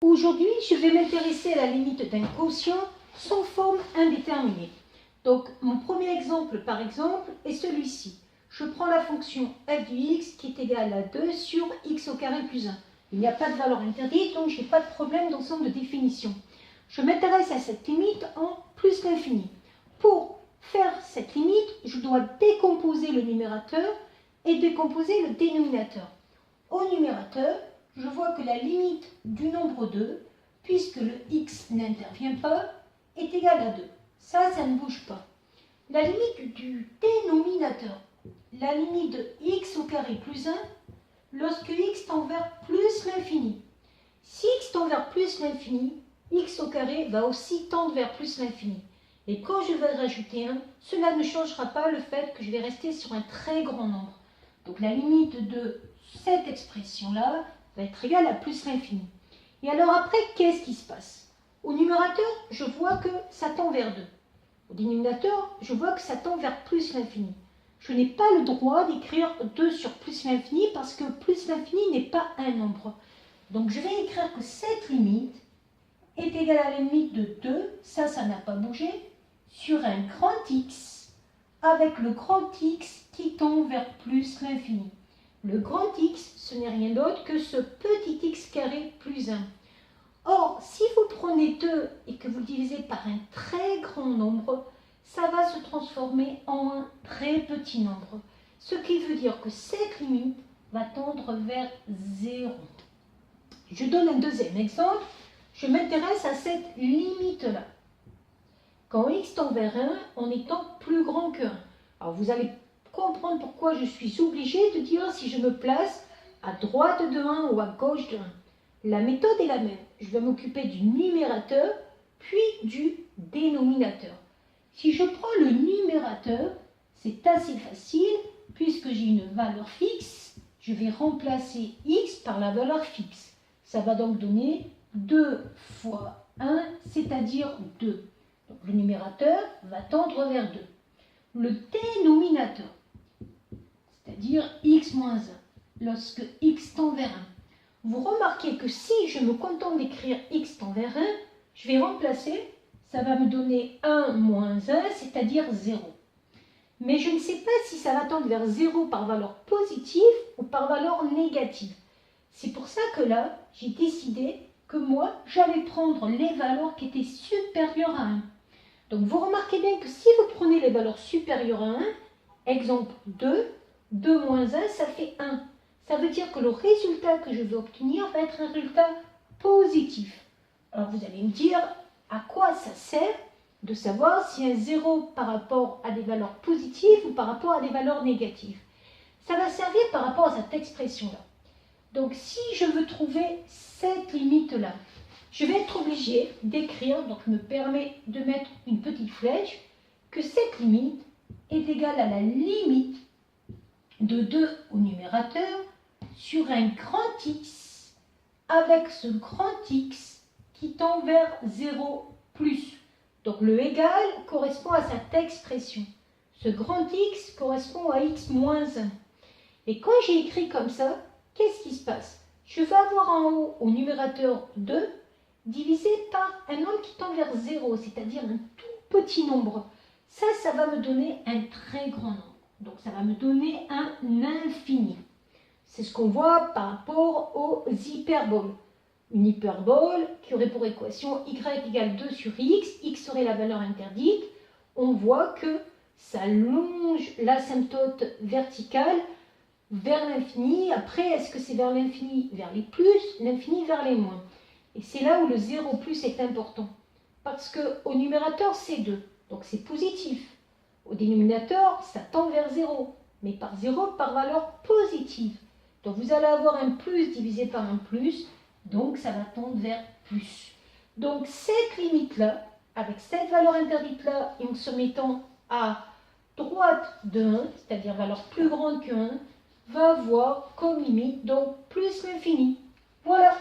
Aujourd'hui, je vais m'intéresser à la limite d'un quotient sans forme indéterminée. Donc, mon premier exemple, par exemple, est celui-ci. Je prends la fonction f de x qui est égale à 2 sur x au carré plus 1. Il n'y a pas de valeur interdite, donc je n'ai pas de problème d'ensemble de définition. Je m'intéresse à cette limite en plus l'infini. Pour faire cette limite, je dois décomposer le numérateur et décomposer le dénominateur. Au numérateur, je vois que la limite du nombre 2, puisque le x n'intervient pas, est égale à 2. Ça ne bouge pas. La limite du dénominateur, la limite de x au carré plus 1, lorsque x tend vers plus l'infini. Si x tend vers plus l'infini, x au carré va aussi tendre vers plus l'infini. Et quand je vais rajouter 1, cela ne changera pas le fait que je vais rester sur un très grand nombre. Donc la limite de cette expression-là va être égale à plus l'infini. Et alors après, qu'est-ce qui se passe? Au numérateur, je vois que ça tend vers 2. Au dénominateur, je vois que ça tend vers plus l'infini. Je n'ai pas le droit d'écrire 2 sur plus l'infini parce que plus l'infini n'est pas un nombre. Donc je vais écrire que cette limite est égale à la limite de 2, ça n'a pas bougé, sur un grand X, avec le grand X qui tend vers plus l'infini. Le grand X, ce n'est rien d'autre que ce petit x carré plus 1. Or, si vous prenez 2 et que vous le divisez par un très grand nombre, ça va se transformer en un très petit nombre. Ce qui veut dire que cette limite va tendre vers 0. Je donne un deuxième exemple. Je m'intéresse à cette limite-là. Quand x tend vers 1 en étant plus grand que 1. Alors vous allez comprendre pourquoi je suis obligée de dire si je me place à droite de 1 ou à gauche de 1. La méthode est la même. Je vais m'occuper du numérateur puis du dénominateur. Si je prends le numérateur, c'est assez facile puisque j'ai une valeur fixe. Je vais remplacer x par la valeur fixe. Ça va donc donner 2 fois 1, c'est-à-dire 2. Donc le numérateur va tendre vers 2. Le dénominateur, c'est-à-dire x moins 1, lorsque x tend vers 1. Vous remarquez que si je me contente d'écrire x tend vers 1, je vais remplacer, ça va me donner 1 moins 1, c'est-à-dire 0. Mais je ne sais pas si ça va tendre vers 0 par valeur positive ou par valeur négative. C'est pour ça que là, j'ai décidé que moi, j'allais prendre les valeurs qui étaient supérieures à 1. Donc vous remarquez bien que si vous prenez les valeurs supérieures à 1, exemple 2, 2 moins 1, ça fait 1. Ça veut dire que le résultat que je veux obtenir va être un résultat positif. Alors vous allez me dire, à quoi ça sert de savoir si un 0 par rapport à des valeurs positives ou par rapport à des valeurs négatives? Ça va servir par rapport à cette expression-là. Donc si je veux trouver cette limite-là, je vais être obligé d'écrire, donc me permet de mettre une petite flèche, que cette limite est égale à la limite de 2 au numérateur sur un grand X avec ce grand X qui tend vers 0 plus. Donc le égal correspond à cette expression. Ce grand X correspond à X moins 1. Et quand j'ai écrit comme ça, qu'est-ce qui se passe? Je vais avoir en haut au numérateur 2 divisé par un nombre qui tend vers 0, c'est-à-dire un tout petit nombre. Ça va me donner un très grand nombre. Donc ça va me donner un infini. C'est ce qu'on voit par rapport aux hyperboles. Une hyperbole qui aurait pour équation y égale 2 sur x serait la valeur interdite. On voit que ça longe l'asymptote verticale vers l'infini. Après, est-ce que c'est vers l'infini vers les plus, l'infini vers les moins? Et c'est là où le 0 plus est important. Parce qu'au numérateur, c'est 2. Donc c'est positif. Au dénominateur, ça tend vers 0. Mais par 0 par valeur positive. Donc vous allez avoir un plus divisé par un plus. Donc ça va tendre vers plus. Donc cette limite-là, avec cette valeur interdite-là, et en se mettant à droite de 1, c'est-à-dire valeur plus grande que 1, va avoir comme limite donc plus l'infini. Voilà.